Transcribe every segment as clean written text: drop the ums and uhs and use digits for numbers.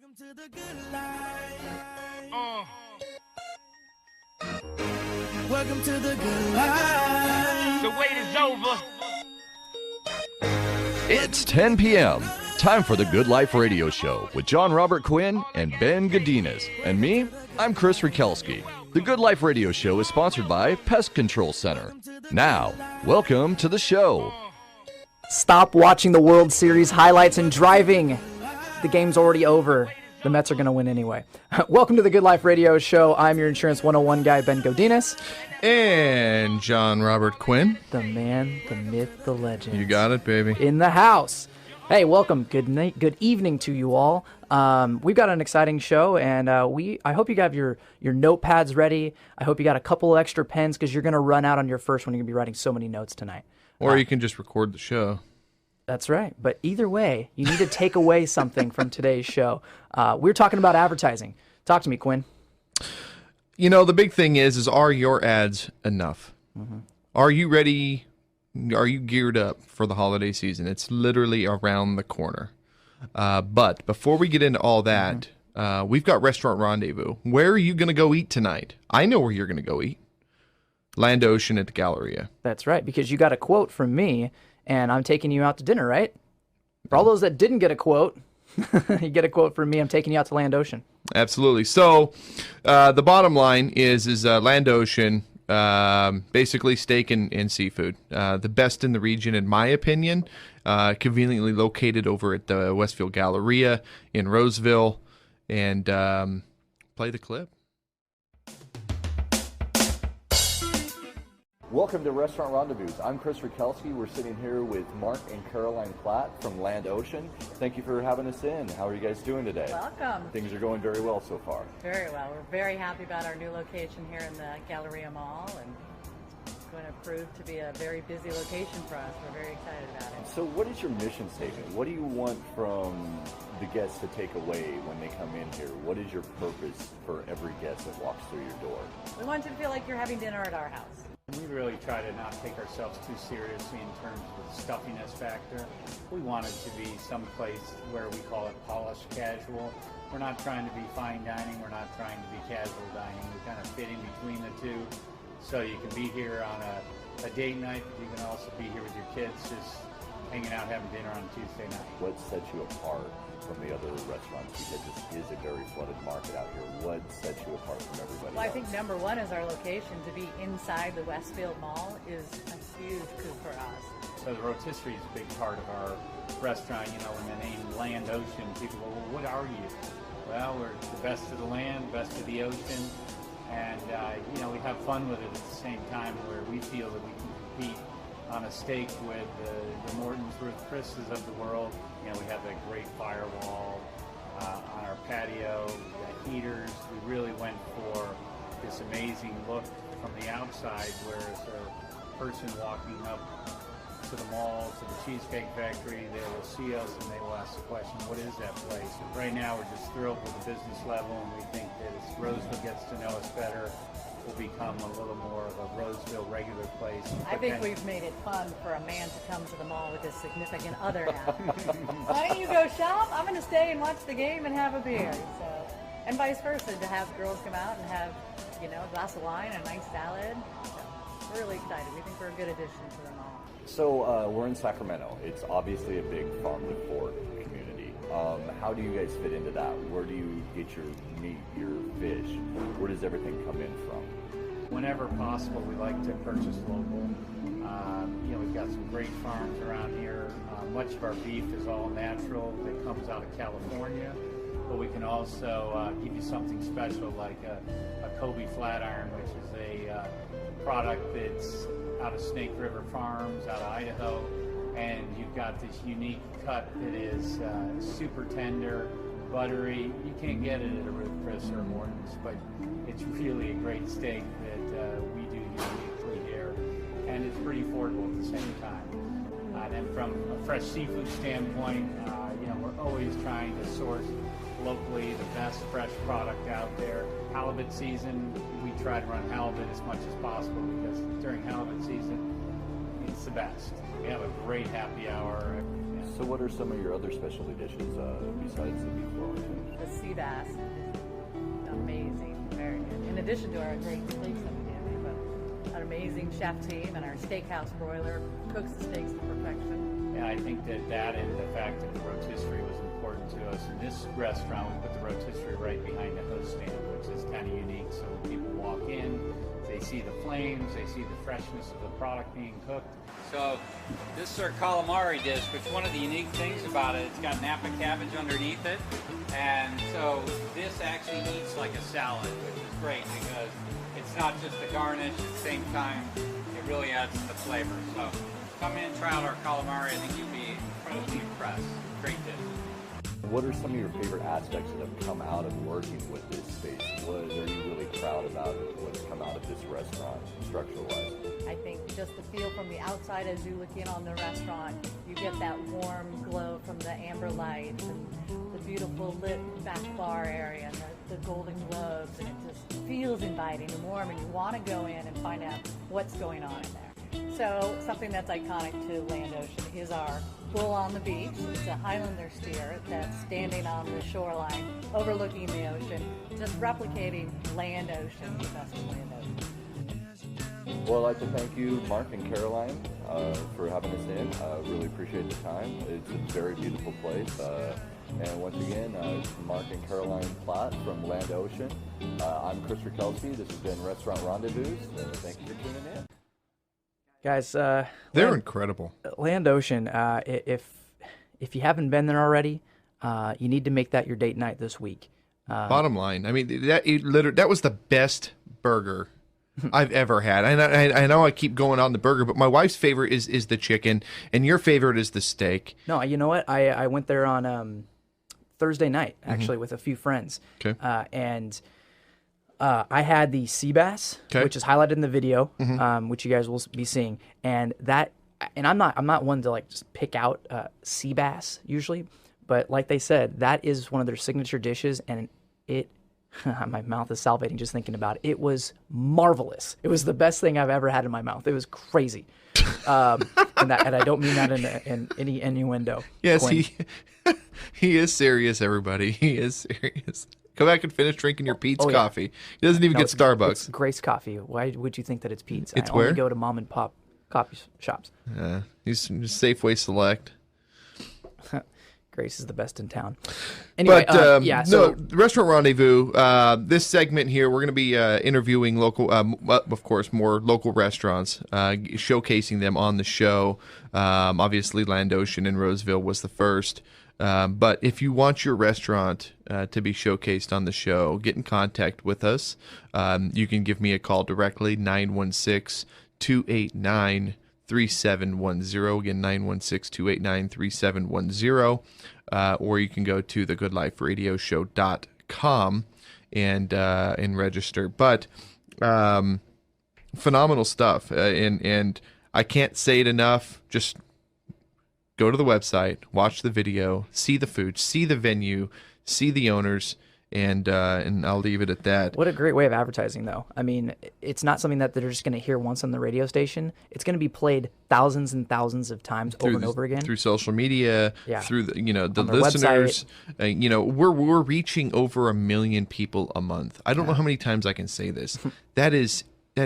Welcome to the good life. Welcome to the good life. The wait is over. It's 10 p.m. Time for the Good Life Radio Show with Jon Robert Quinn and Ben Godinez. And me, I'm Chris Rikelski. The Good Life Radio Show is sponsored by Pest Control Center. Now, welcome to the show. Stop watching the World Series highlights and driving. The game's already over. The Mets are going to win anyway. Welcome to the Good Life Radio Show. I'm your Insurance 101 guy, Ben Godinez. And Jon Robert Quinn. The man, the myth, the legend. You got it, baby. In the house. Hey, welcome. Good night. Good evening to you all. We've got an exciting show, and I hope you got your notepads ready. I hope you got a couple extra pens because you're going to run out on your first one. You're going to be writing so many notes tonight. Or you can just record the show. That's right. But either way, you need to take away something from today's show. We're talking about advertising. Talk to me, Quinn. You know, the big thing is are your ads enough? Mm-hmm. Are you ready? Are you geared up for the holiday season? It's literally around the corner. But before we get into all that, we've got Restaurant Rendezvous. Where are you going to go eat tonight? I know where you're going to go eat. Land Ocean at the Galleria. That's right, because you got a quote from me, and I'm taking you out to dinner, right? For all those that didn't get a quote, you get a quote from me. I'm taking you out to Land Ocean. Absolutely. So the bottom line is Land Ocean, basically steak and seafood. The best in the region, in my opinion. Conveniently located over at the Westfield Galleria in Roseville. And play the clip. Welcome to Restaurant Rendezvous. I'm Chris Rikelski. We're sitting here with Mark and Caroline Platt from Land Ocean. Thank you for having us in. How are you guys doing today? Welcome. Things are going very well so far. Very well. We're very happy about our new location here in the Galleria Mall, and it's going to prove to be a very busy location for us. We're very excited about it. So what is your mission statement? What do you want from the guests to take away when they come in here? What is your purpose for every guest that walks through your door? We want you to feel like you're having dinner at our house. We really try to not take ourselves too seriously in terms of the stuffiness factor. We want it to be someplace where we call it polished casual. We're not trying to be fine dining. We're not trying to be casual dining. We kind of fit in between the two. So you can be here on a date night, but you can also be here with your kids just hanging out, having dinner on Tuesday night. What sets you apart from the other restaurants? Because this is a very flooded market out here. What sets you apart from everybody Well, I else? think number one is our location. To be inside the Westfield Mall is a huge coup for us. So the rotisserie is a big part of our restaurant. You know, when the name Land Ocean, people go, well, what are you? Well, we're the best of the land, best of the ocean. And, you know, we have fun with it at the same time where we feel that we can compete on a steak with the Morton's, Ruth Chris's of the world. You know, we have that great firewall on our patio, the heaters. We really went for this amazing look from the outside, whereas a person walking up to the mall, to the Cheesecake Factory, they will see us and they will ask the question, what is that place? And right now we're just thrilled with the business level, and we think that as Roseville gets to know us better, we'll become a little more of a Roseville regular place. I think we've made it fun for a man to come to the mall with his significant other now. Why don't you go shop? I'm going to stay and watch the game and have a beer. So, and vice versa, to have girls come out and have, you know, a glass of wine and a nice salad. So, we're really excited. We think we're a good addition to the mall. So we're in Sacramento. It's obviously a big farm to fork community. How do you guys fit into that? Where do you get your meat, your fish? Where does everything come in from? Whenever possible, we like to purchase local. You know, we've got some great farms around here. Much of our beef is all natural that comes out of California, but we can also give you something special like a Kobe flat iron, which is a product that's out of Snake River Farms, out of Idaho, and you've got this unique cut that is super tender, buttery. You can't get it at a Ruth Chris or Morton's, but it's really a great steak that we do uniquely here, and it's pretty affordable at the same time. And then from a fresh seafood standpoint, you know, we're always trying to source locally the best fresh product out there. Halibut season, we try to run halibut as much as possible because during halibut season, it's the best. We have a great happy hour. So what are some of your other specialty dishes besides the beef Wellington? The sea bass is amazing. Very good. In addition to our great steaks that we do, we have an amazing chef team, and our steakhouse broiler cooks the steaks to perfection. Yeah, I think that and the fact that the rotisserie was important to us. In this restaurant, we put the rotisserie right behind the host stand, which is kind of unique. So when people walk in, they see the flames, they see the freshness of the product being cooked. So this is our calamari dish, which one of the unique things about it, it's got Napa cabbage underneath it. And so this actually eats like a salad, which is great because it's not just a garnish, at the same time, it really adds to the flavor. So come in, try out our calamari. I think you'll be incredibly impressed. Great dish. What are some of your favorite aspects that have come out of working with this space? What are you really proud about what's come out of this restaurant, structural-wise? I think just the feel from the outside as you look in on the restaurant, you get that warm glow from the amber lights and the beautiful lit back bar area and the golden globes, and it just feels inviting and warm, and you want to go in and find out what's going on in there. So something that's iconic to Land Ocean is our bull on the beach. It's a Highlander steer that's standing on the shoreline overlooking the ocean, just replicating Land Ocean, the best of Land Ocean. Well, I'd like to thank you, Mark and Caroline, for having us in. Really appreciate the time. It's a very beautiful place. And once again, Mark and Caroline Platt from Land Ocean. I'm Chris Rakelski. This has been Restaurant Rendezvous. Thank you for tuning in. Guys, They're incredible. Land Ocean. If you haven't been there already, you need to make that your date night this week. Bottom line, I mean, that was the best burger I've ever had. I know I keep going on the burger, but my wife's favorite is the chicken, and your favorite is the steak. No, you know what? I went there on Thursday night, actually, with a few friends. Okay. And I had the sea bass, which is highlighted in the video, which you guys will be seeing. And I'm not one to like just pick out sea bass usually, but like they said, that is one of their signature dishes, and it. My mouth is salivating just thinking about it. It was marvelous. It was the best thing I've ever had in my mouth. It was crazy, and I don't mean that in any innuendo. Yes, he is serious. Everybody, he is serious. Go back and finish drinking your Pete's coffee. He doesn't even get Starbucks. It's Grace Coffee. Why would you think that it's Pete's? It's I where? only go to mom and pop coffee shops. He's Safeway Select. Grace is the best in town. Anyway, Restaurant Rendezvous. This segment here, we're going to be interviewing local, of course, more local restaurants, showcasing them on the show. Obviously, Land Ocean and Roseville was the first. But if you want your restaurant to be showcased on the show, get in contact with us. You can give me a call directly, 916-289-3710. Again, 916-289-3710. Or you can go to thegoodliferadioshow.com and register. But phenomenal stuff. And I can't say it enough. Just go to the website, watch the video, see the food, see the venue, see the owners, and I'll leave it at that. What a great way of advertising, though. I mean, it's not something that they're just going to hear once on the radio station. It's going to be played thousands and thousands of times over and over again through social media, through the on listeners. We're reaching over 1 million people a month. I don't know how many times I can say this. That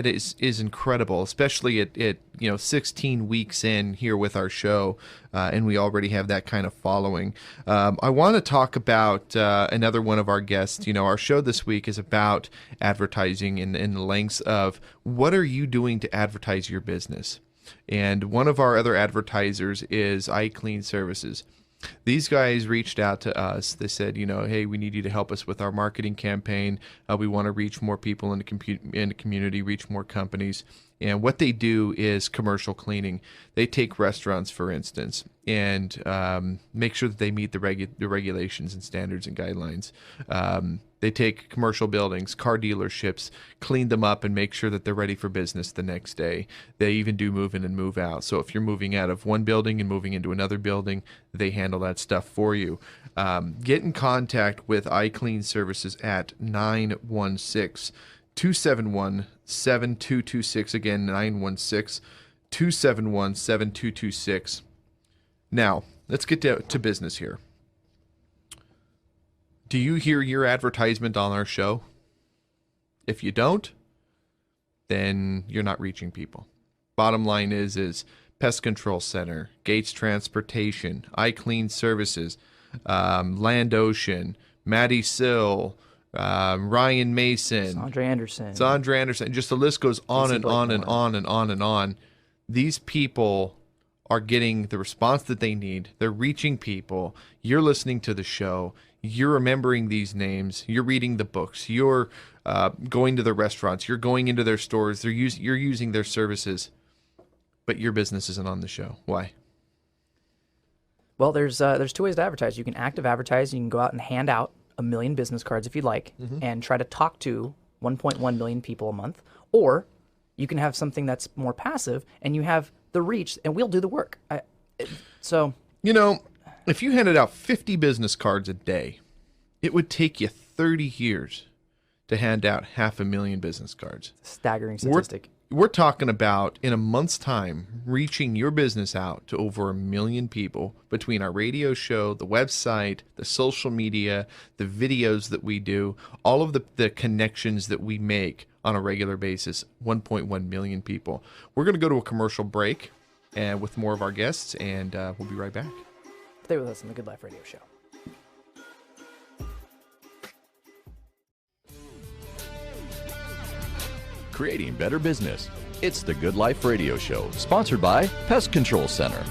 is incredible, especially at 16 weeks in here with our show, and we already have that kind of following. I want to talk about another one of our guests. Our show this week is about advertising in the lengths of what are you doing to advertise your business. And one of our other advertisers is iClean Services. These guys reached out to us. They said, hey, we need you to help us with our marketing campaign. We want to reach more people in the community, reach more companies. And what they do is commercial cleaning. They take restaurants, for instance, and make sure that they meet the regulations and standards and guidelines. They take commercial buildings, car dealerships, clean them up and make sure that they're ready for business the next day. They even do move in and move out. So if you're moving out of one building and moving into another building, they handle that stuff for you. Get in contact with iClean Services at 916-271-7226. Again, 916-271-7226. Now, let's get to business here. Do you hear your advertisement on our show? If you don't, then you're not reaching people. Bottom line is Pest Control Center, Gates Transportation, iClean Services, Land Ocean, Maddie Sill, Ryan Mason, Sandra Anderson. Just the list goes on and on and on and on and on. These people are getting the response that they need. They're reaching people. You're listening to the show. You're remembering these names. You're reading the books. You're going to the restaurants. You're going into their stores. You're using their services. But your business isn't on the show. Why? Well, there's 2 ways to advertise. You can active advertise. You can go out and hand out 1 million business cards if you'd like, and try to talk to 1.1 million people a month. Or you can have something that's more passive, and you have the reach, and we'll do the work. If you handed out 50 business cards a day, it would take you 30 years to hand out 500,000 business cards. Staggering statistic. We're talking about, in a month's time, reaching your business out to over 1 million people between our radio show, the website, the social media, the videos that we do, all of the connections that we make on a regular basis, 1.1 million people. We're going to go to a commercial break with more of our guests, and we'll be right back. Stay with us on the Good Life Radio Show. Creating better business. It's the Good Life Radio Show, sponsored by Pest Control Center.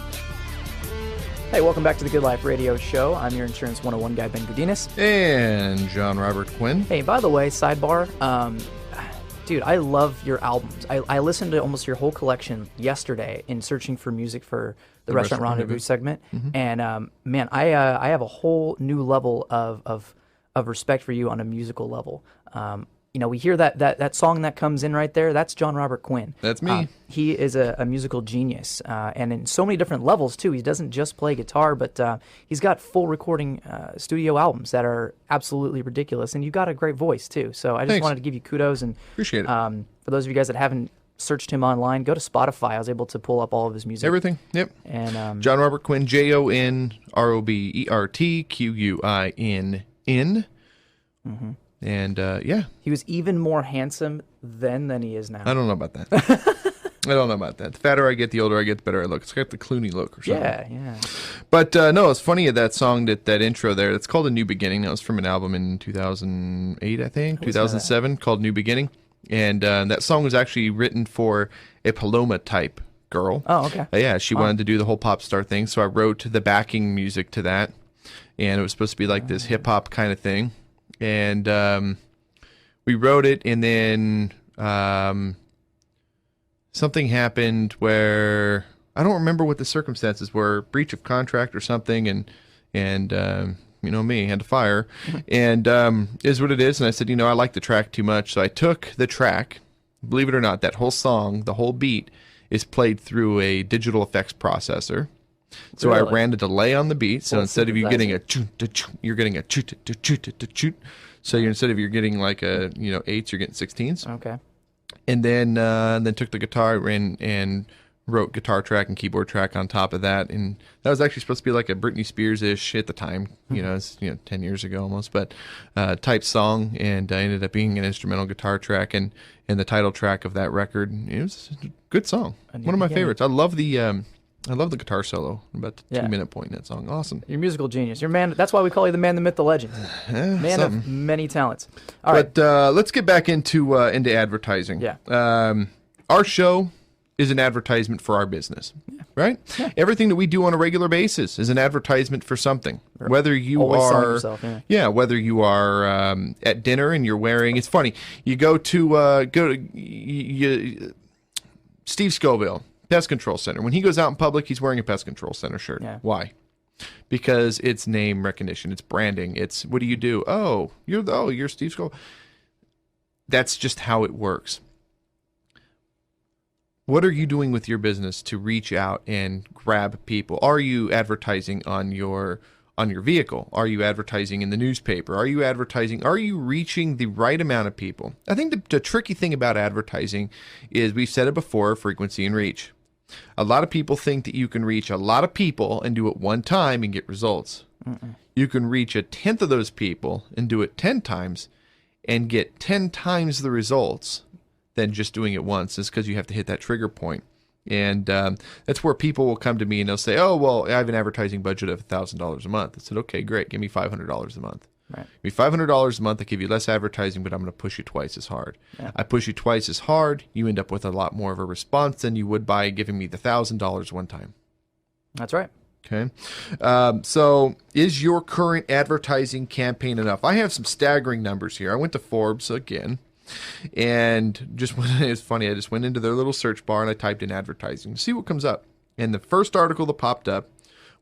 Hey, welcome back to the Good Life Radio Show. I'm your Insurance 101 guy, Ben Gudinas. And Jon Robert Quinn. Hey, by the way, sidebar, dude, I love your albums. I listened to almost your whole collection yesterday in searching for music for the Restaurant Rendezvous segment. And man, I have a whole new level of respect for you on a musical level. We hear that song that comes in right there. That's Jon Robert Quinn. That's me. He is a musical genius, and in so many different levels too. He doesn't just play guitar, but he's got full recording studio albums that are absolutely ridiculous. And you've got a great voice too. So I just wanted to give you kudos and appreciate it. For those of you guys that haven't searched him online, go to Spotify. I was able to pull up all of his music. Everything. Yep. And Jon Robert Quinn, JonRobertQuinn. And he was even more handsome then than he is now. I don't know about that. I don't know about that. The fatter I get, the older I get, the better I look. It's got the Clooney look or something. Yeah. But no, it's funny that song, that intro there. It's called A New Beginning. That was from an album in 2008, I think, 2007, called New Beginning. And that song was actually written for a Paloma type girl. Oh, okay. Yeah, she wanted to do the whole pop star thing, so I wrote the backing music to that, and it was supposed to be like this hip hop kind of thing. And we wrote it, and then something happened where I don't remember what the circumstances were, breach of contract or something, and you know me, had to fire, and is what it is. And I said, I like the track too much, so I took the track. Believe it or not, that whole song, the whole beat, is played through a digital effects processor. So I ran a delay on the beat. So instead of you getting a you're getting a so instead of you're getting like a 8s, you're getting 16s. Okay. And then took the guitar, ran and wrote guitar track and keyboard track on top of that, and that was actually supposed to be like a Britney Spears-ish at the time. It's 10 years ago almost, but type song, and ended up being an instrumental guitar track and the title track of that record. It was a good song, one of my favorites. I love the guitar solo, about the 2-minute point in that song. Awesome. You're a musical genius. You're man. That's why we call you the man, the myth, the legend. Man of many talents. All right. But let's get back into advertising. Yeah. Our show is an advertisement for our business, right? Yeah. Everything that we do on a regular basis is an advertisement for something. Whether you Always selling are, yourself, whether you are at dinner and you're wearing. It's funny. You go to Steve Scoville, Pest Control Center. When he goes out in public, he's wearing a Pest Control Center shirt. Yeah. Why? Because it's name recognition, it's branding. It's what do you do? Oh, you're Steve Scoville. That's just how it works. What are you doing with your business to reach out and grab people? Are you advertising on your vehicle? Are you advertising in the newspaper? Are you advertising? Are you reaching the right amount of people? I think the tricky thing about advertising is, we've said it before, frequency and reach. A lot of people think that you can reach a lot of people and do it one time and get results. you can reach a tenth of those people and do it 10 times and get 10 times the results than just doing it once. Is because you have to hit that trigger point. And that's where people will come to me and they'll say, oh, well, I have an advertising budget of $1,000 a month. I said, okay, great. Give me $500 a month. Right. Give me $500 a month. I give you less advertising, but I'm going to push you twice as hard. Yeah. I push you twice as hard. You end up with a lot more of a response than you would by giving me the $1,000 one time. That's right. Okay. So is your current advertising campaign enough? I have some staggering numbers here. I went to Forbes again. And it's funny, I just went into their little search bar and I typed in advertising to see what comes up. And the first article that popped up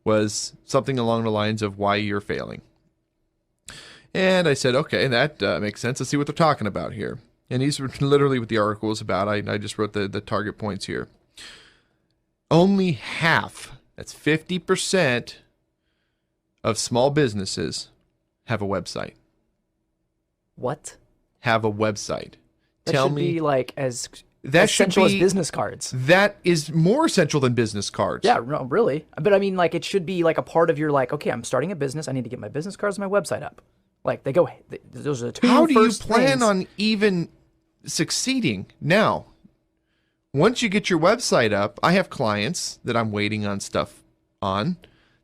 was something along the lines of why you're failing. And I said, okay, that makes sense. Let's see what they're talking about here. And these were literally what the article was about. I just wrote the target points here. Only half, that's 50% of small businesses have a website. What? Have a website. That Tell should me be like as that should essential be as business cards. That is more essential than business cards. Yeah, no, really. But I mean, like, it should be like a part of your, like, okay, I'm starting a business. I need to get my business cards and my website up. Like, those are the two How do you first plan things. on even succeeding? Now, once you get your website up, I have clients that I'm waiting on stuff on,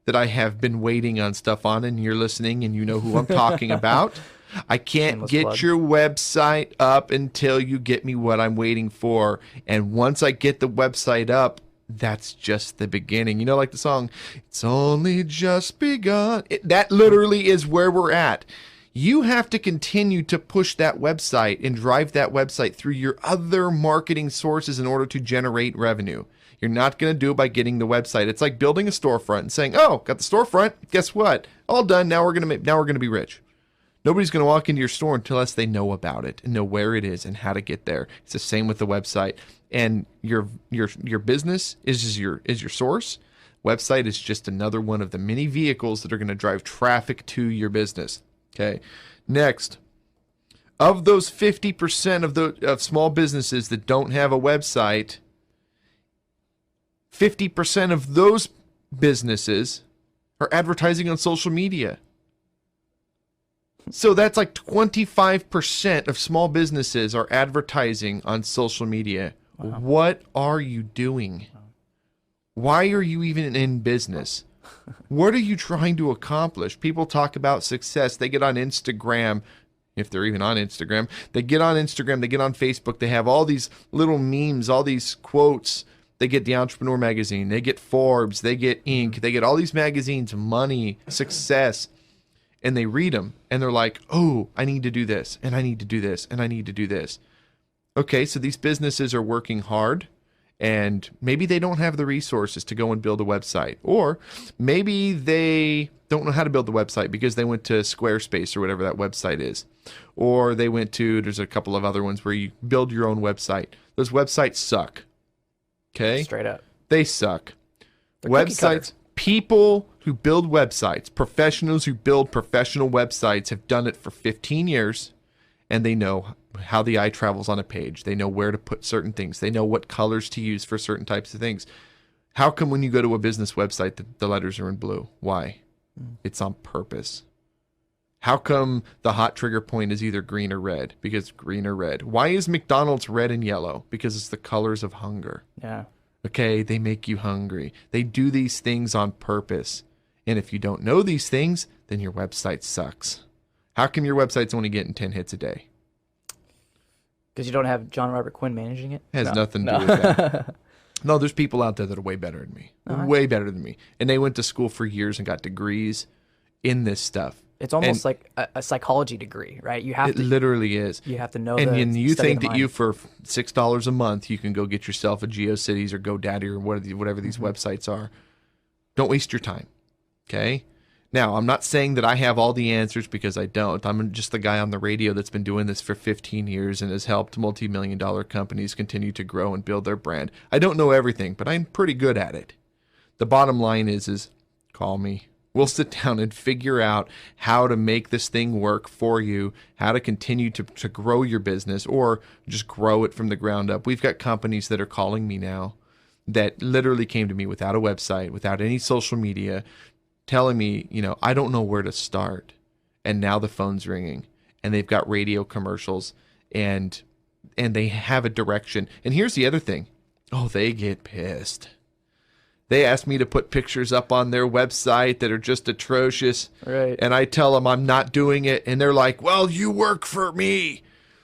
that I have been waiting on stuff on, and you're listening and you know who I'm talking about. I can't Shameless get plug. your website up until you get me what I'm waiting for. And once I get the website up, that's just the beginning. You know, like the song, it's only just begun. That literally is where we're at. You have to continue to push that website and drive that website through your other marketing sources in order to generate revenue. You're not going to do it by getting the website. It's like building a storefront and saying, "Oh, got the storefront. Guess what? All done. Now we're going to be rich." Nobody's going to walk into your store unless they know about it and know where it is and how to get there. It's the same with the website. And your business is your source. Website is just another one of the many vehicles that are going to drive traffic to your business. Okay. Next, of those 50% of small businesses that don't have a website, 50% of those businesses are advertising on social media. So that's like 25% of small businesses are advertising on social media. Wow. What are you doing? Why are you even in business? What are you trying to accomplish? People talk about success. They get on Instagram, if they're even on Instagram. They get on Instagram, they get on Facebook. They have all these little memes, all these quotes. They get the Entrepreneur magazine. They get Forbes. They get Inc. They get all these magazines, money, success. And they read them, and they're like, oh, I need to do this, and I need to do this, and I need to do this. Okay, so these businesses are working hard, and maybe they don't have the resources to go and build a website. Or maybe they don't know how to build the website because they went to Squarespace or whatever that website is. Or they went to, there's a couple of other ones where you build your own website. Those websites suck. Okay? Straight up. They suck. They're cookie Websites... cutter. People who build websites, professionals who build professional websites have done it for 15 years, and they know how the eye travels on a page. They know where to put certain things. They know what colors to use for certain types of things. How come when you go to a business website, the letters are in blue? Why? It's on purpose. How come the hot trigger point is either green or red? Because green or red. Why is McDonald's red and yellow? Because it's the colors of hunger. Yeah. Okay, they make you hungry. They do these things on purpose. And if you don't know these things, then your website sucks. How come your website's only getting 10 hits a day? Because you don't have Jon Robert Quinn managing it? It has No. nothing to do with that. No, there's people out there that are way better than me. Way better than me. And they went to school for years and got degrees in this stuff. It's almost like a psychology degree, right? You have It to literally is. you have to know And you study think the that mind. you, for $6 a month, you can go get yourself a GeoCities or GoDaddy or whatever these websites are. Don't waste your time. Okay? Now, I'm not saying that I have all the answers because I don't. I'm just the guy on the radio that's been doing this for 15 years and has helped multi-million-dollar companies continue to grow and build their brand. I don't know everything, but I'm pretty good at it. The bottom line is call me. We'll sit down and figure out how to make this thing work for you, how to continue to grow your business or just grow it from the ground up. We've got companies that are calling me now that literally came to me without a website, without any social media, telling me, I don't know where to start. And now the phone's ringing and they've got radio commercials and they have a direction. And here's the other thing. Oh, they get pissed. They ask me to put pictures up on their website that are just atrocious. Right. And I tell them I'm not doing it. And they're like, well, you work for me.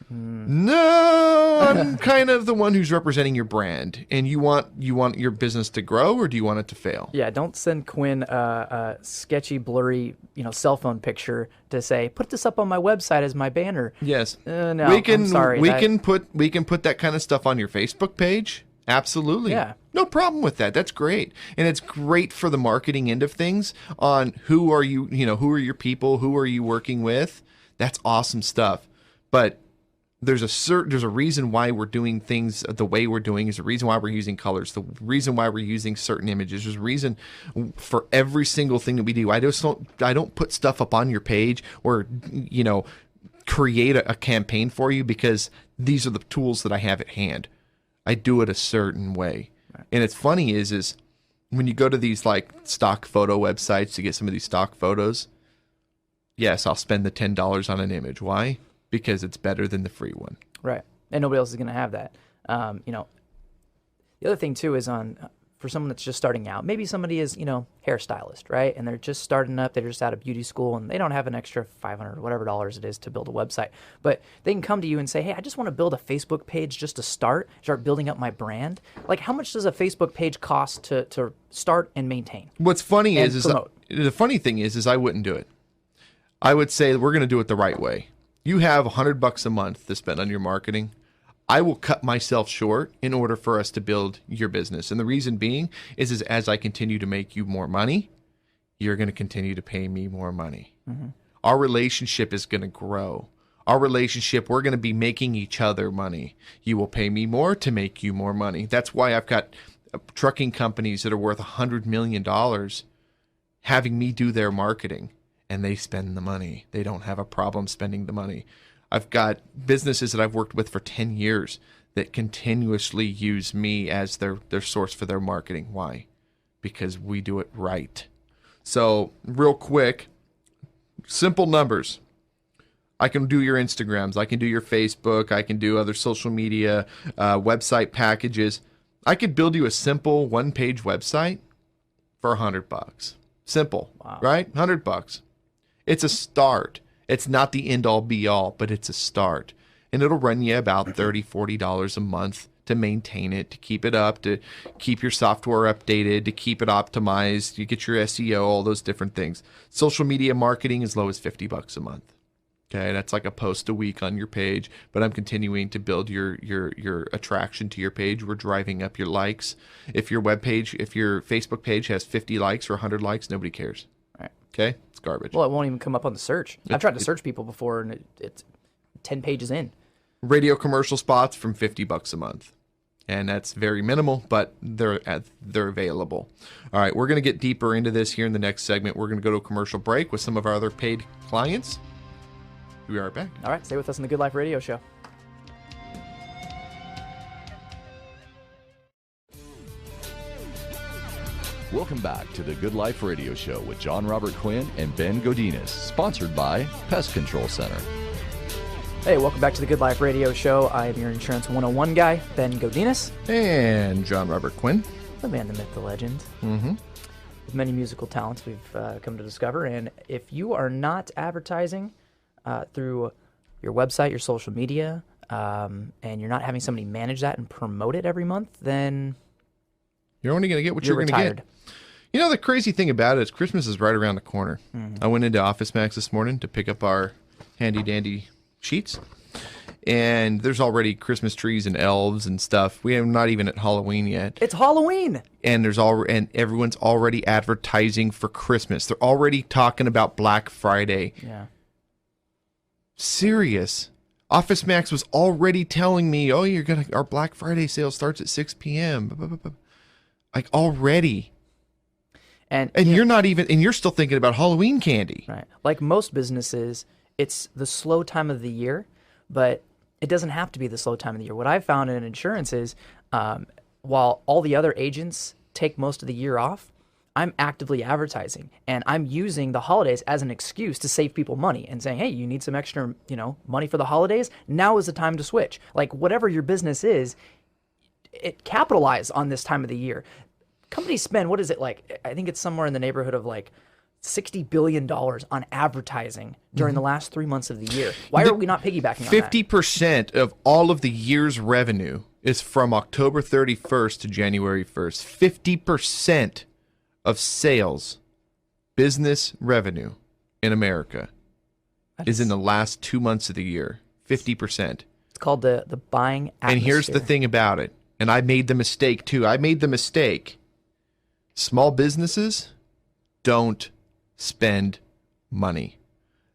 No, I'm kind of the one who's representing your brand. And you want your business to grow, or do you want it to fail? Yeah, don't send Quinn a sketchy, blurry, cell phone picture to say, put this up on my website as my banner. Yes. No, I'm sorry. We can put that kind of stuff on your Facebook page. Absolutely. Yeah. No problem with that. That's great. And it's great for the marketing end of things on who are you, who are your people, who are you working with? That's awesome stuff. But there's a reason why we're doing things the way we're doing. There's a reason why we're using colors. The reason why we're using certain images. There's a reason for every single thing that we do. I don't put stuff up on your page or create a campaign for you because these are the tools that I have at hand. I do it a certain way. Right. And it's funny is when you go to these like stock photo websites to get some of these stock photos, yes, I'll spend the $10 on an image. Why? Because it's better than the free one. Right. And nobody else is going to have that. The other thing too is for someone that's just starting out, maybe somebody is, hairstylist, right? And they're just starting up, they're just out of beauty school and they don't have an extra $500 or whatever dollars it is to build a website. But they can come to you and say, hey, I just want to build a Facebook page just to start building up my brand. Like, how much does a Facebook page cost to start and maintain? What's funny and is promote? The funny thing is I wouldn't do it. I would say we're going to do it the right way. You have $100 a month to spend on your marketing. I will cut myself short in order for us to build your business. And the reason being is as I continue to make you more money, you're going to continue to pay me more money. Mm-hmm. Our relationship is going to grow. Our relationship, we're going to be making each other money. You will pay me more to make you more money. That's why I've got trucking companies that are worth $100 million having me do their marketing. And they spend the money. They don't have a problem spending the money. I've got businesses that I've worked with for 10 years that continuously use me as their source for their marketing. Why? Because we do it right. So real quick, simple numbers. I can do your Instagrams. I can do your Facebook. I can do other social media, website packages. I could build you a simple one-page website for $100. Simple, wow. Right? $100. It's a start. It's not the end-all, be-all, but it's a start. And it'll run you about $30, $40 a month to maintain it, to keep it up, to keep your software updated, to keep it optimized. You get your SEO, all those different things. Social media marketing as low as $50 a month. Okay, that's like a post a week on your page, but I'm continuing to build your attraction to your page. We're driving up your likes. If your Facebook page has 50 likes or 100 likes, nobody cares. Right. Okay? It's garbage. Well, it won't even come up on the search. I've tried to search people before, and it's 10 pages in. Radio commercial spots from $50 a month. And that's very minimal, but they're available. All right, we're going to get deeper into this here in the next segment. We're going to go to a commercial break with some of our other paid clients. We'll be right back. All right, stay with us on the Good Life Radio Show. Welcome back to the Good Life Radio Show with Jon Robert Quinn and Ben Godinez, sponsored by Pest Control Center. Hey, welcome back to the Good Life Radio Show. I am your Insurance 101 guy, Ben Godinez. And Jon Robert Quinn. The man, the myth, the legend. Mm-hmm. With many musical talents we've come to discover. And if you are not advertising through your website, your social media, and you're not having somebody manage that and promote it every month, then you're only going to get what you're going to get. You know, the crazy thing about it is Christmas is right around the corner. Mm-hmm. I went into Office Max this morning to pick up our handy-dandy sheets, and there's already Christmas trees and elves and stuff. We are not even at Halloween yet. It's Halloween! And everyone's already advertising for Christmas. They're already talking about Black Friday. Yeah. Serious. Office Max was already telling me, oh, our Black Friday sale starts at 6 p.m. Like already. And you're still thinking about Halloween candy. Right. Like most businesses, it's the slow time of the year, but it doesn't have to be the slow time of the year. What I've found in insurance is while all the other agents take most of the year off, I'm actively advertising, and I'm using the holidays as an excuse to save people money and saying, hey, you need some extra, money for the holidays? Now is the time to switch. Like, whatever your business is, it capitalize on this time of the year. Companies spend, what is it like? I think it's somewhere in the neighborhood of like $60 billion on advertising during the last 3 months of the year. Why are we not piggybacking on that? 50% of all of the year's revenue is from October 31st to January 1st. 50% of sales, business revenue in America is in the last 2 months of the year. 50%. It's called the buying atmosphere. And here's the thing about it. And I made the mistake too. I made the mistake. Small businesses don't spend money.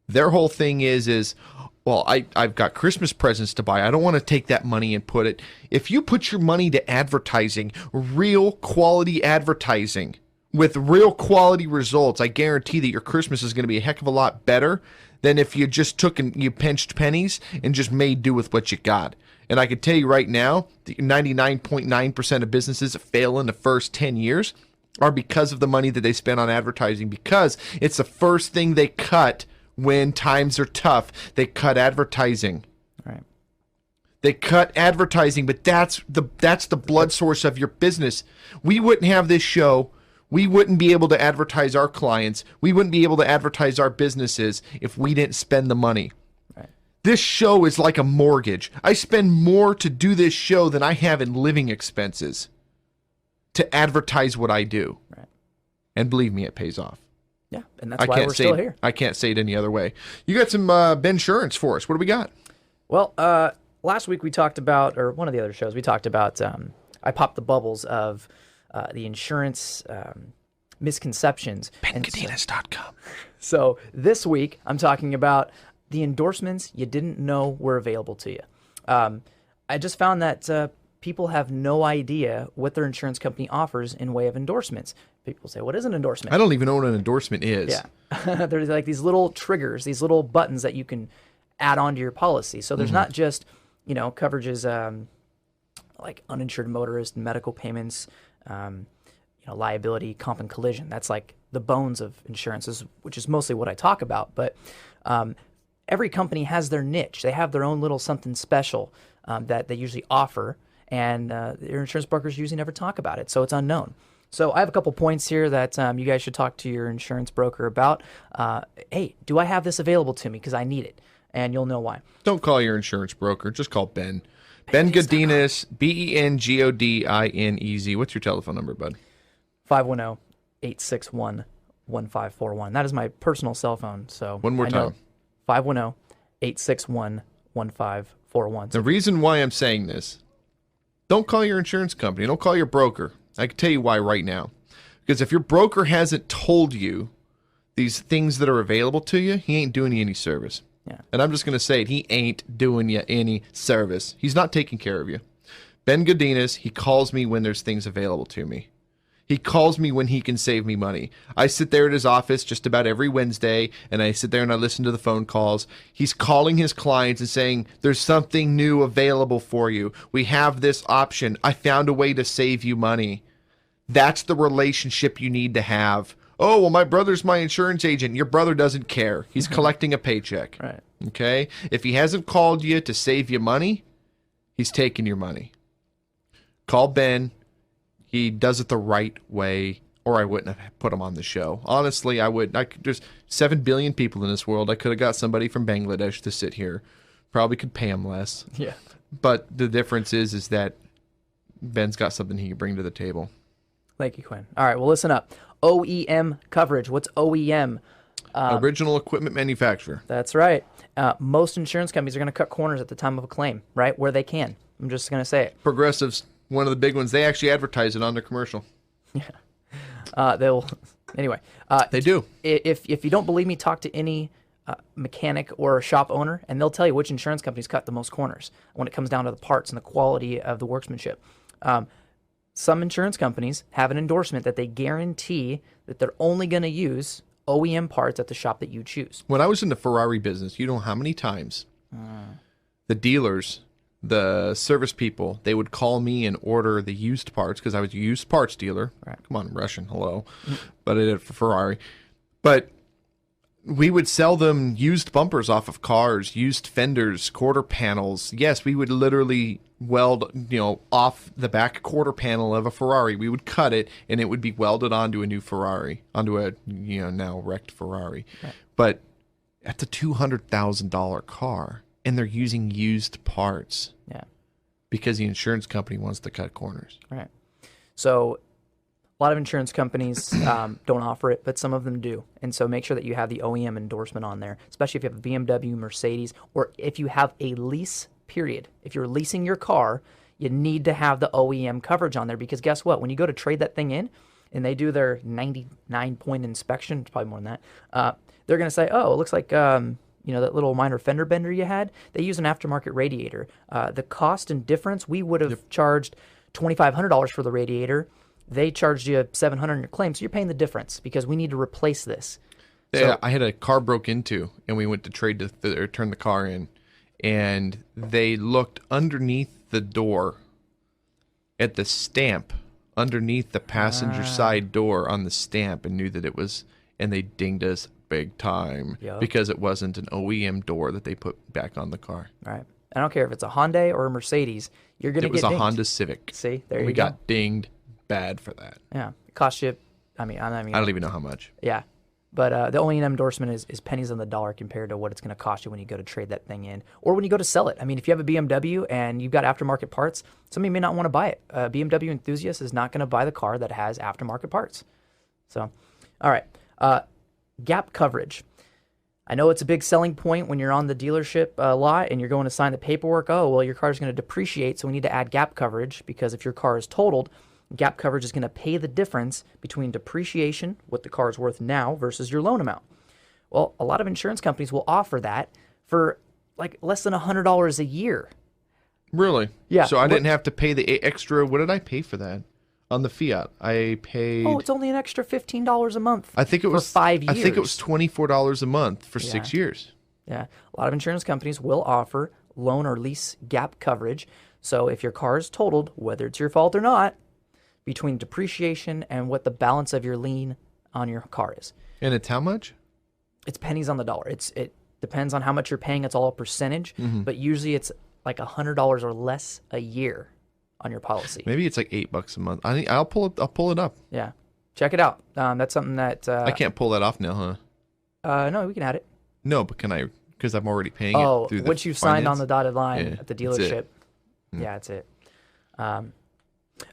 Their whole thing is well, I've got Christmas presents to buy. I don't want to take that money and put it. If you put your money to advertising, real quality advertising, with real quality results, I guarantee that your Christmas is going to be a heck of a lot better than if you just took and you pinched pennies and just made do with what you got. And I can tell you right now, 99.9% of businesses that fail in the first 10 years are because of the money that they spend on advertising, because it's the first thing they cut when times are tough. They cut advertising. Right. They cut advertising, but that's the blood source of your business. We wouldn't have this show. We wouldn't be able to advertise our clients. We wouldn't be able to advertise our businesses if we didn't spend the money. Right. This show is like a mortgage. I spend more to do this show than I have in living expenses to advertise what I do. Right. And believe me, it pays off. Yeah, and that's why we're still here. I can't say it any other way. You got some Bensurance for us. What do we got? Well, last week we talked about, or one of the other shows, we talked about, I popped the bubbles of the insurance misconceptions. BenGadinas.com. So this week, I'm talking about the endorsements you didn't know were available to you. I just found that people have no idea what their insurance company offers in way of endorsements. People say, what is an endorsement? I don't even know what an endorsement is. Yeah. There's like these little triggers, these little buttons that you can add onto your policy. So there's not just, coverages like uninsured motorist, medical payments, liability, comp and collision. That's like the bones of insurances, which is mostly what I talk about. But every company has their niche. They have their own little something special that they usually offer, and their insurance brokers usually never talk about it, so it's unknown. So I have a couple points here that you guys should talk to your insurance broker about. Hey, do I have this available to me? Because I need it, and you'll know why. Don't call your insurance broker. Just call Ben. Ben Gadinas, BenGodinez. What's your telephone number, bud? 510-861-1541. That is my personal cell phone. So one more time. 510-861-1541. The reason why I'm saying this, don't call your insurance company. Don't call your broker. I can tell you why right now. Because if your broker hasn't told you these things that are available to you, he ain't doing you any service. Yeah. And I'm just going to say it. He ain't doing you any service. He's not taking care of you. Ben Gadinas, he calls me when there's things available to me. He calls me when he can save me money. I sit there at his office just about every Wednesday, and I sit there and I listen to the phone calls. He's calling his clients and saying, there's something new available for you. We have this option. I found a way to save you money. That's the relationship you need to have. Oh, well, my brother's my insurance agent. Your brother doesn't care. He's collecting a paycheck. Right. Okay? If he hasn't called you to save you money, he's taking your money. Call Ben. He does it the right way, or I wouldn't have put him on the show. Honestly, I would. There's 7 billion people in this world. I could have got somebody from Bangladesh to sit here. Probably could pay him less. Yeah. But the difference is that Ben's got something he can bring to the table. Thank you, Quinn. All right, well, listen up. OEM coverage. What's OEM? Original equipment manufacturer. That's right. Most insurance companies are going to cut corners at the time of a claim, right, where they can. I'm just going to say it. Progressive's one of the big ones. They actually advertise it on their commercial. Yeah. Anyway. They do. If you don't believe me, talk to any mechanic or shop owner, and they'll tell you which insurance companies cut the most corners when it comes down to the parts and the quality of the workmanship. Some insurance companies have an endorsement that they guarantee that they're only going to use OEM parts at the shop that you choose. When I was in the Ferrari business, you know how many times the dealers the service people, they would call me and order the used parts because I was a used parts dealer. Right. Come on, Russian, hello. But I did it for Ferrari. But we would sell them used bumpers off of cars, used fenders, quarter panels. Yes, we would literally weld, off the back quarter panel of a Ferrari. We would cut it, and it would be welded onto a new Ferrari, onto a now wrecked Ferrari. Right. But that's a $200,000 car, and they're using used parts. Yeah. Because the insurance company wants to cut corners. Right. So a lot of insurance companies don't offer it, but some of them do. And so make sure that you have the OEM endorsement on there, especially if you have a BMW, Mercedes, or if you have a lease period. If you're leasing your car, you need to have the OEM coverage on there because guess what? When you go to trade that thing in and they do their 99-point inspection, it's probably more than that, they're going to say, oh, it looks like that little minor fender bender you had, they use an aftermarket radiator. The cost and difference, we would have charged $2,500 for the radiator. They charged you $700 in your claim, so you're paying the difference because we need to replace this. Yeah, I had a car broke into, and we went to turn the car in, and they looked underneath the door at the stamp underneath the passenger side door on the stamp and knew that it was, and they dinged us big time because it wasn't an OEM door that they put back on the car. Right. I don't care if it's a Hyundai or a Mercedes, you're going to get dinged. It was a Honda Civic. See, there you go. We got dinged bad for that. Yeah. It cost you, I don't even know how much. Yeah. But the OEM endorsement is pennies on the dollar compared to what it's going to cost you when you go to trade that thing in or when you go to sell it. I mean, if you have a BMW and you've got aftermarket parts, somebody may not want to buy it. A BMW enthusiast is not going to buy the car that has aftermarket parts. So, all right. Gap coverage. I know it's a big selling point when you're on the dealership lot and you're going to sign the paperwork. Oh, well, your car is going to depreciate, so we need to add gap coverage because if your car is totaled, gap coverage is going to pay the difference between depreciation, what the car is worth now, versus your loan amount. Well, a lot of insurance companies will offer that for like less than $100 a year. Really? Yeah. So I didn't have to pay the extra. What did I pay for that? On the Fiat, I paid... Oh, it's only an extra $15 a month. I think it was for 5 years. I think it was $24 a month for 6 years. Yeah. A lot of insurance companies will offer loan or lease gap coverage. So if your car is totaled, whether it's your fault or not, between depreciation and what the balance of your lien on your car is. And it's how much? It's pennies on the dollar. It depends on how much you're paying. It's all a percentage, but usually it's like $100 or less a year on your policy. Maybe it's like $8 a month. I'll pull it up. Yeah, check it out. That's something that I can't pull that off now, huh? No, we can add it. No, but can I? Because I'm already paying it through the once you've signed on the dotted line at the dealership. Yeah, that's it. All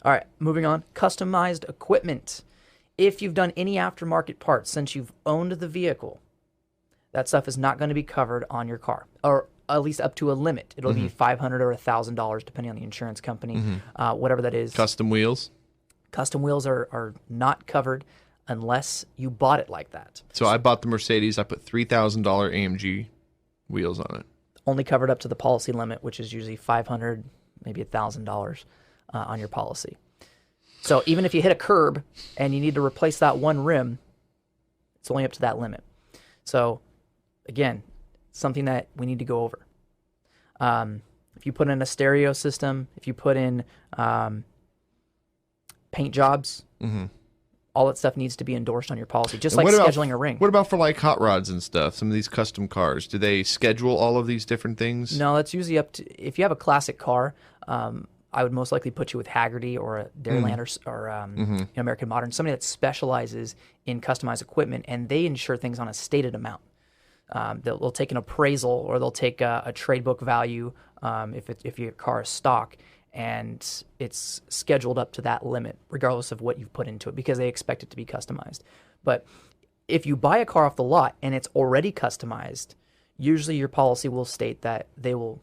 right, moving on. Customized equipment. If you've done any aftermarket parts since you've owned the vehicle, that stuff is not going to be covered on your car, or at least up to a limit. It'll be $500 or $1,000, depending on the insurance company, whatever that is. Custom wheels? Custom wheels are not covered unless you bought it like that. So I bought the Mercedes. I put $3,000 AMG wheels on it. Only covered up to the policy limit, which is usually $500, maybe $1,000 on your policy. So even if you hit a curb and you need to replace that one rim, it's only up to that limit. So again, something that we need to go over. If you put in a stereo system, if you put in paint jobs, all that stuff needs to be endorsed on your policy, just like scheduling a ring. What about for like hot rods and stuff, some of these custom cars? Do they schedule all of these different things? No, that's usually up to, if you have a classic car, I would most likely put you with Haggerty or a Dairyland or American Modern, somebody that specializes in customized equipment, and they insure things on a stated amount. They'll take an appraisal or they'll take a trade book value if your car is stock, and it's scheduled up to that limit regardless of what you've put into it because they expect it to be customized. But if you buy a car off the lot and it's already customized, usually your policy will state that they will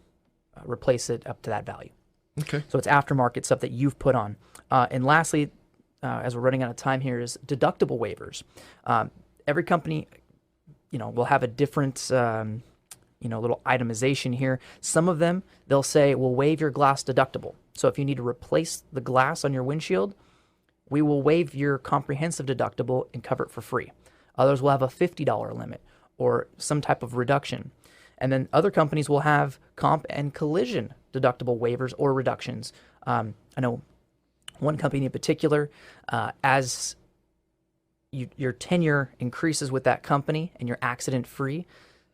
replace it up to that value. Okay. So it's aftermarket stuff that you've put on. And lastly, as we're running out of time here, is deductible waivers. Every company will have a different, little itemization here. Some of them, they'll say, we'll waive your glass deductible. So if you need to replace the glass on your windshield, we will waive your comprehensive deductible and cover it for free. Others will have a $50 limit or some type of reduction. And then other companies will have comp and collision deductible waivers or reductions. I know one company in particular, as your tenure increases with that company and you're accident free,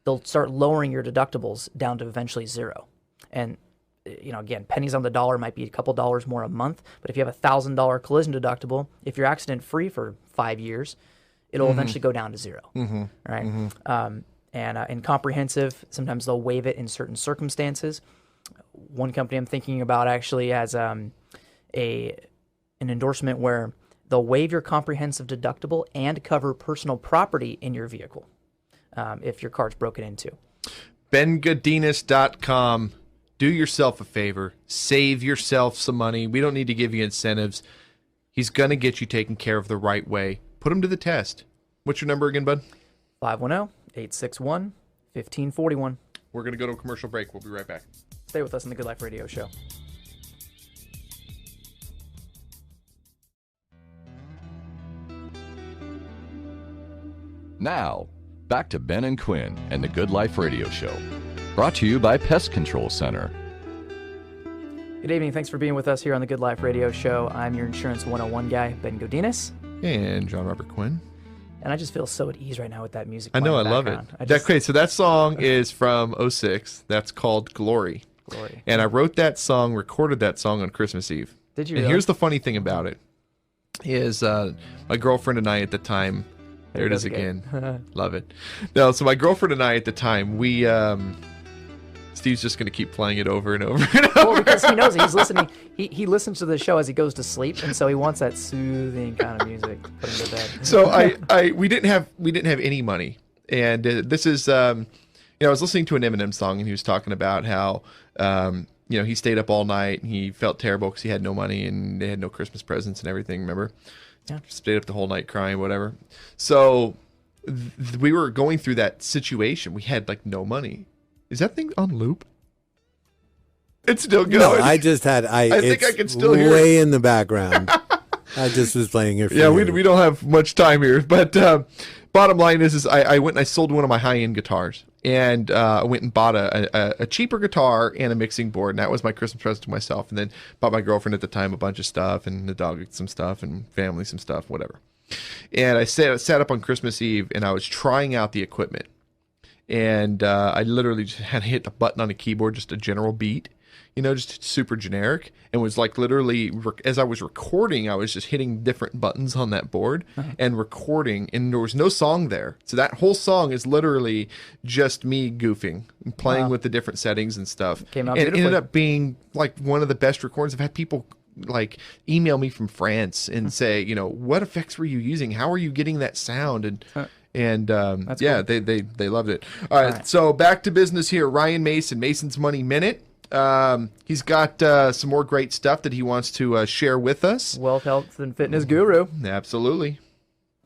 they'll start lowering your deductibles down to eventually zero. And again, pennies on the dollar, might be a couple dollars more a month, but if you have $1,000 collision deductible, if you're accident free for 5 years, it'll eventually go down to zero. Right? And in comprehensive, sometimes they'll waive it in certain circumstances. One company I'm thinking about actually has an endorsement where they'll waive your comprehensive deductible and cover personal property in your vehicle if your car's broken into. BenGodinas.com. Do yourself a favor. Save yourself some money. We don't need to give you incentives. He's going to get you taken care of the right way. Put him to the test. What's your number again, bud? 510-861-1541. We're going to go to a commercial break. We'll be right back. Stay with us on the Good Life Radio Show. Now, back to Ben and Quinn and the Good Life Radio Show. Brought to you by Pest Control Center. Good evening. Thanks for being with us here on the Good Life Radio Show. I'm your Insurance 101 guy, Ben Godinas. And Jon Robert Quinn. And I just feel so at ease right now with that music. I know, I love it. Okay, so that song is from '06. That's called Glory. Glory. And I wrote that song, recorded that song on Christmas Eve. Did you And really? here's the funny thing about it, is my girlfriend and I at the time, there it is again. Love it. No, so my girlfriend and I at the time, we... Steve's just going to keep playing it over and over and over. Well, because he knows it. He's listening. He listens to the show as he goes to sleep, and so he wants that soothing kind of music to put him to bed. So we didn't have any money, and this is I was listening to an Eminem song, and he was talking about how he stayed up all night and he felt terrible because he had no money and they had no Christmas presents and everything. Remember? Yeah. Stayed up the whole night crying, whatever. So we were going through that situation. We had like no money. Is that thing on loop? It's still going. No, I just had. I think I can still hear way in the background. I just was playing it for Yeah, you. we don't have much time here, but bottom line is I went and I sold one of my high-end guitars, and I went and bought a cheaper guitar and a mixing board, and that was my Christmas present to myself. And then bought my girlfriend at the time a bunch of stuff, and the dog some stuff, and family some stuff, whatever. And I sat up on Christmas Eve, and I was trying out the equipment. And I literally just had to hit the button on the keyboard, just a general beat, just super generic. And was like literally, as I was recording, I was just hitting different buttons on that board and recording. And there was no song there. So that whole song is literally just me goofing and playing with the different settings and stuff. Came out and it beautifully. ended up being like one of the best recordings. I've had people like email me from France and say, what effects were you using? How are you getting that sound? And yeah, cool. they loved it. All right, so back to business here. Ryan Mason, Mason's Money Minute. He's got some more great stuff that he wants to share with us. Wealth, health, and fitness guru. Absolutely.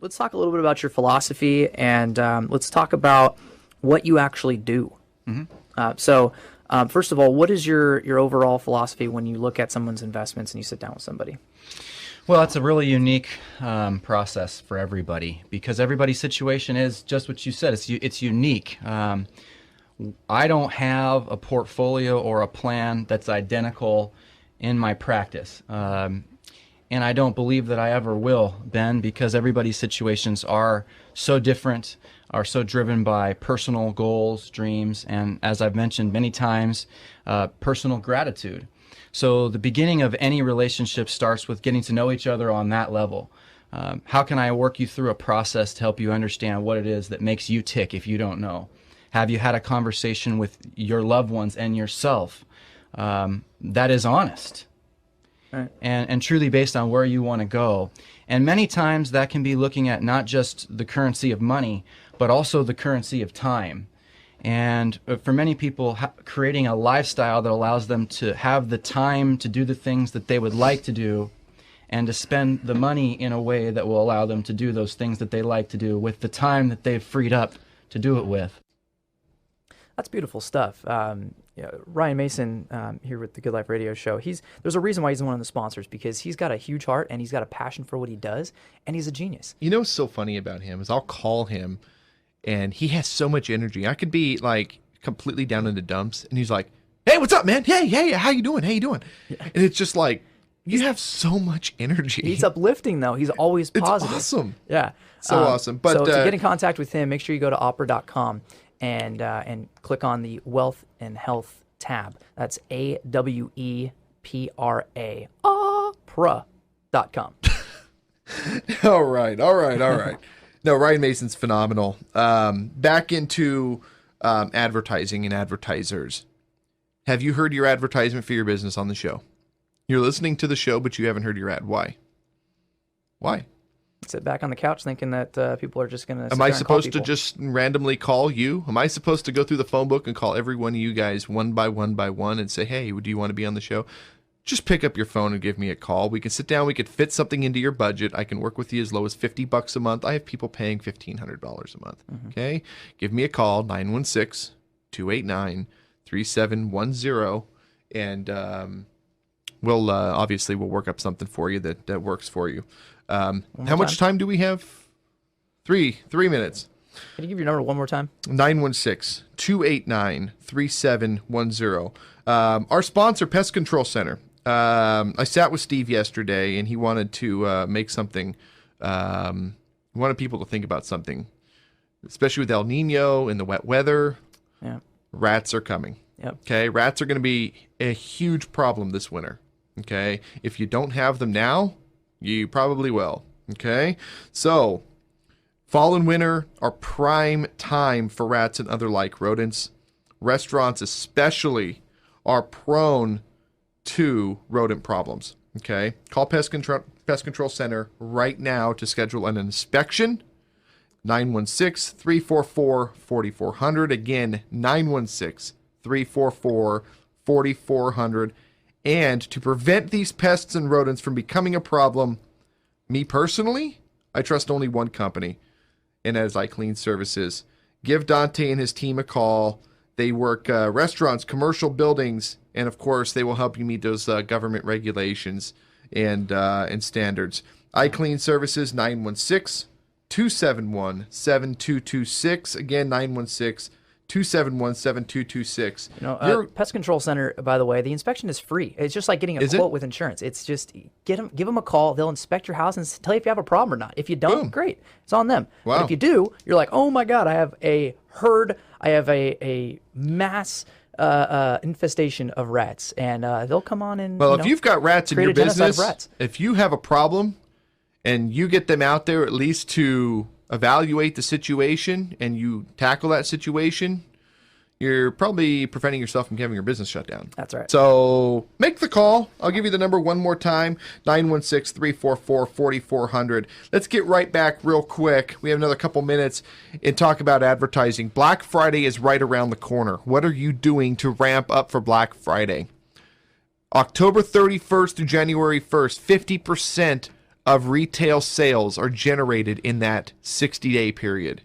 Let's talk a little bit about your philosophy, and let's talk about what you actually do. So, first of all, what is your overall philosophy when you look at someone's investments and you sit down with somebody? Well, it's a really unique process for everybody because everybody's situation is just what you said. It's unique. I don't have a portfolio or a plan that's identical in my practice. And I don't believe that I ever will, Ben, because everybody's situations are so different, are so driven by personal goals, dreams, and as I've mentioned many times, personal gratitude. So the beginning of any relationship starts with getting to know each other on that level. How can I work you through a process to help you understand what it is that makes you tick if you don't know? Have you had a conversation with your loved ones and yourself that is honest and truly based on where you want to go? And many times that can be looking at not just the currency of money, but also the currency of time. And for many people, creating a lifestyle that allows them to have the time to do the things that they would like to do and to spend the money in a way that will allow them to do those things that they like to do with the time that they've freed up to do it with. That's beautiful stuff. Ryan Mason here with the Good Life Radio Show. There's a reason why he's one of the sponsors, because he's got a huge heart and he's got a passion for what he does, and he's a genius. You know what's so funny about him is I'll call him, and he has so much energy. I could be like completely down in the dumps, and he's like, Hey, what's up, man? Hey, how you doing? And it's just like, you have so much energy. He's uplifting, though. He's always positive. It's awesome. Yeah. So awesome. But so to get in contact with him, make sure you go to opera.com and click on the Wealth and Health tab. That's AWEPRA. Opera.com. All right. No, Ryan Mason's phenomenal. Back into advertising and advertisers. Have you heard your advertisement for your business on the show? You're listening to the show, but you haven't heard your ad. Why? Sit back on the couch thinking that people are just going to. Am I supposed to just randomly call you? Am I supposed to go through the phone book and call every one of you guys one by one and say, hey, do you want to be on the show? Just pick up your phone and give me a call. We can sit down. We could fit something into your budget. I can work with you as low as $50 a month. I have people paying $1,500 a month. Okay? Give me a call, 916-289-3710. And we'll obviously we'll work up something for you that works for you. How much time do we have? 3 minutes. Can you give your number one more time? 916-289-3710. Our sponsor, Pest Control Center. I sat with Steve yesterday, and he wanted to make something. He wanted people to think about something, especially with El Nino and the wet weather. Yeah. Rats are coming. Yep. Okay, rats are going to be a huge problem this winter. Okay, if you don't have them now, you probably will. Okay, so fall and winter are prime time for rats and other like rodents. Restaurants especially are prone to rodent problems. Okay, call Pest Control Center right now to schedule an inspection. 916-344-4400. Again, 916-344-4400. And to prevent these pests and rodents from becoming a problem, me personally, I trust only one company, and that is iClean Services. Give Dante and his team a call. They work restaurants, commercial buildings, and of course, they will help you meet those government regulations and standards. iClean Services, 916-271-7226. Again, 916-271-7226. Pest Control Center, by the way, the inspection is free. It's just like getting a quote with insurance. It's just give them a call. They'll inspect your house and tell you if you have a problem or not. If you don't, great. It's on them. Wow. But if you do, you're like, oh my God, I have a herd. I have a mass infestation of rats. And they'll come on and if you've got rats in your business, if you have a problem and you get them out there at least to evaluate the situation and you tackle that situation, you're probably preventing yourself from having your business shut down. That's right. So make the call. I'll give you the number one more time, 916-344-4400. Let's get right back real quick. We have another couple minutes and talk about advertising. Black Friday is right around the corner. What are you doing to ramp up for Black Friday? October 31st through January 1st, 50% of retail sales are generated in that 60-day period.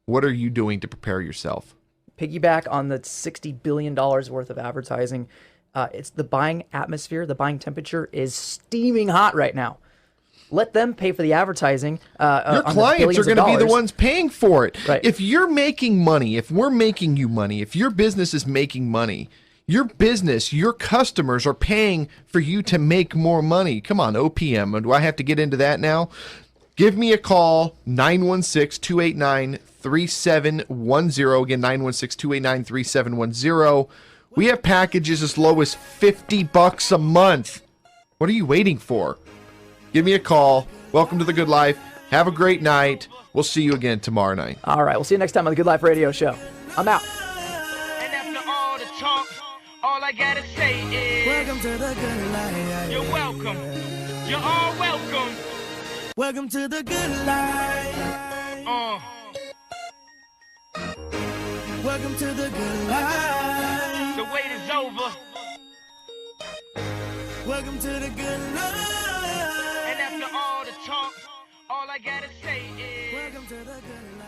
What are you doing to prepare yourself? Piggyback on the $60 billion worth of advertising. It's the buying atmosphere, the buying temperature is steaming hot right now. Let them pay for the advertising. Your clients are going to be the ones paying for it. Right. If you're making money, if we're making you money, if your business is making money, your business, your customers are paying for you to make more money. Come on, OPM. Do I have to get into that now? Give me a call, 916-289-3710. Again, 916-289-3710. We have packages as low as $50 a month. What are you waiting for? Give me a call. Welcome to The Good Life. Have a great night. We'll see you again tomorrow night. All right. We'll see you next time on The Good Life Radio Show. I'm out. And after all the talk, all I gotta say is welcome to the good life. You're welcome. You're all welcome. Welcome to the good life. Welcome to the good life. The wait is over. Welcome to the good life. And after all the talk, all I gotta say is welcome to the good life.